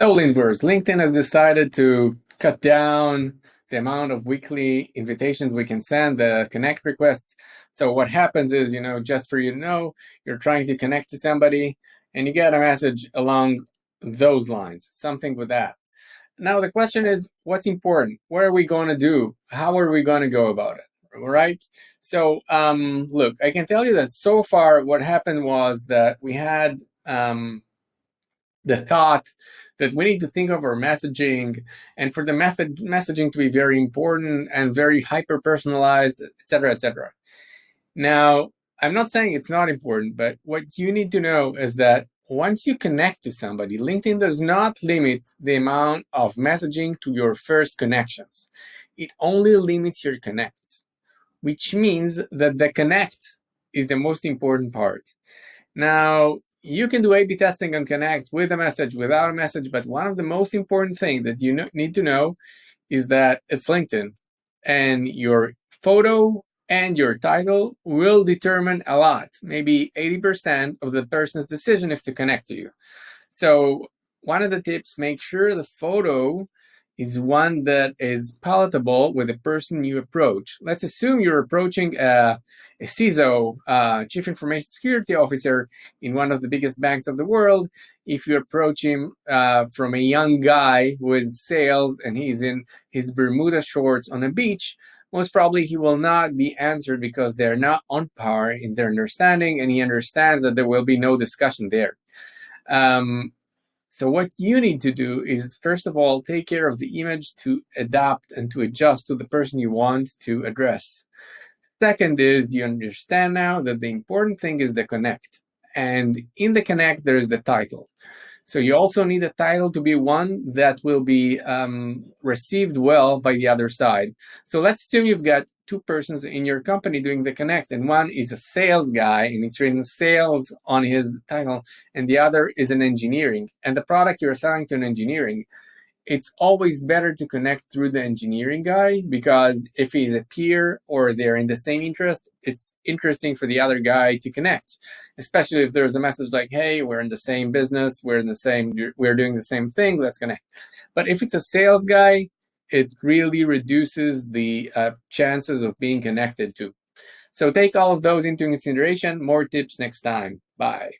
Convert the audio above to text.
So inverse, LinkedIn has decided to cut down the amount of weekly invitations we can send, the connect requests. So what happens is, just for you to know, you're trying to connect to somebody and you get a message along those lines, something with that. Now the question is, what's important? What are we going to do? How are we going to go about it? Right? So look, I can tell you that so far what happened was that we had the thought that we need to think of our messaging, and for the messaging to be very important and very hyper personalized, etc., etc. Now, I'm not saying it's not important, but what you need to know is that once you connect to somebody, LinkedIn does not limit the amount of messaging to your first connections. It only limits your connects, which means that the connect is the most important part. Now, you can do A/B testing on Connect with a message, without a message, but one of the most important things that you need to know is that it's LinkedIn, and your photo and your title will determine a lot, maybe 80% of the person's decision if to connect to you. So one of the tips, make sure the photo is one that is palatable with the person you approach. Let's assume you're approaching a CISO, Chief Information Security Officer in one of the biggest banks of the world. If you approach him from a young guy who is sales and he's in his Bermuda shorts on a beach, most probably he will not be answered because they're not on par in their understanding, and he understands that there will be no discussion there. So what you need to do is, first of all, take care of the image to adapt and to adjust to the person you want to address. Second is, you understand now that the important thing is the connect. And in the connect, there is the title. So you also need a title to be one that will be received well by the other side. So let's assume you've got two persons in your company doing the connect, and one is a sales guy and it's written sales on his title, and the other is an engineering, and the product you're selling to an engineering. It's always better to connect through the engineering guy, because if he's a peer or they're in the same interest, it's interesting for the other guy to connect, especially if there's a message like, hey, we're in the same business, we're doing the same thing, let's connect. But if it's a sales guy, it really reduces the chances of being connected to. So take all of those into consideration. More tips next time. Bye.